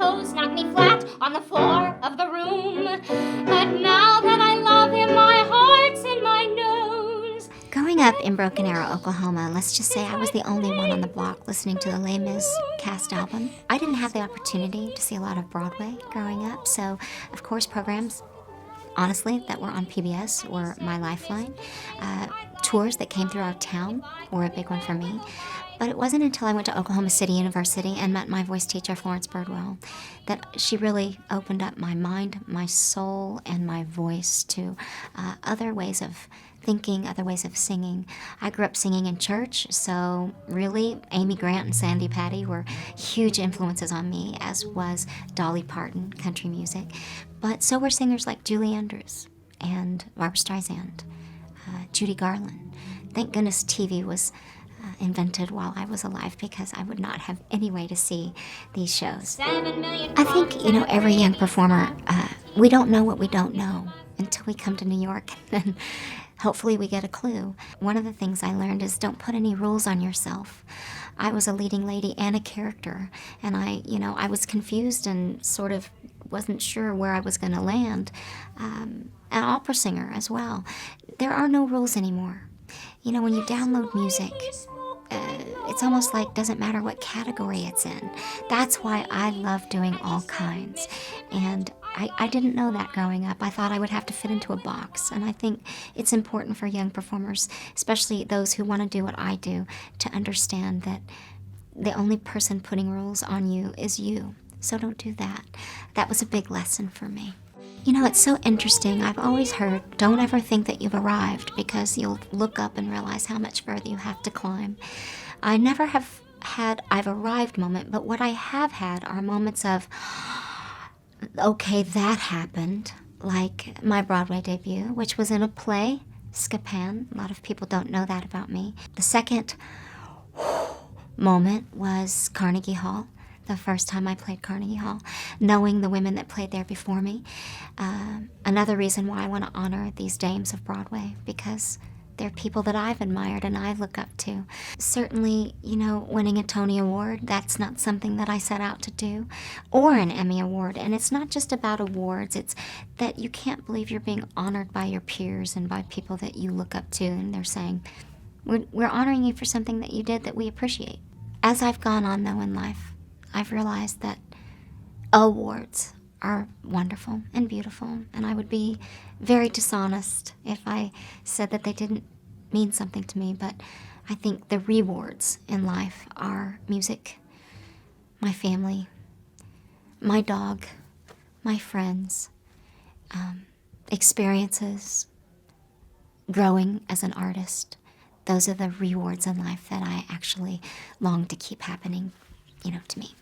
toes, knocked me flat on the floor of the room. But now that I love him, my heart's in my nose. Growing up in Broken Arrow, Oklahoma, let's just say I was the only one on the block listening to the Les Mis cast album. I didn't have the opportunity to see a lot of Broadway growing up, so of course programs, honestly, that were on PBS were my lifeline. Tours that came through our town were a big one for me. But it wasn't until I went to Oklahoma City University and met my voice teacher, Florence Birdwell, that she really opened up my mind, my soul, and my voice to other ways of thinking, other ways of singing. I grew up singing in church, so really Amy Grant and Sandy Patty were huge influences on me, as was Dolly Parton, country music. But so were singers like Julie Andrews and Barbra Streisand, Judy Garland. Thank goodness TV was invented while I was alive, because I would not have any way to see these shows. I think, every young performer, we don't know what we don't know until we come to New York, and hopefully we get a clue. One of the things I learned is don't put any rules on yourself. I was a leading lady and a character, and I was confused and sort of wasn't sure where I was going to land. An opera singer as well. There are no rules anymore. When you download music, it's almost like doesn't matter what category it's in. That's why I love doing all kinds. And I didn't know that growing up. I thought I would have to fit into a box. And I think it's important for young performers, especially those who want to do what I do, to understand that the only person putting rules on you is you. So don't do that. That was a big lesson for me. It's so interesting. I've always heard, don't ever think that you've arrived, because you'll look up and realize how much further you have to climb. I never have had I've arrived moment, but what I have had are moments of, okay, that happened. Like my Broadway debut, which was in a play, Scapan. A lot of people don't know that about me. The second moment was Carnegie Hall. The first time I played Carnegie Hall, knowing the women that played there before me. Another reason why I want to honor these dames of Broadway, because they're people that I've admired and I look up to. Certainly, winning a Tony Award, that's not something that I set out to do, or an Emmy Award. And it's not just about awards, it's that you can't believe you're being honored by your peers and by people that you look up to, and they're saying, we're honoring you for something that you did that we appreciate. As I've gone on, though, in life, I've realized that awards are wonderful and beautiful, and I would be very dishonest if I said that they didn't mean something to me, but I think the rewards in life are music, my family, my dog, my friends, experiences, growing as an artist. Those are the rewards in life that I actually long to keep happening, to me.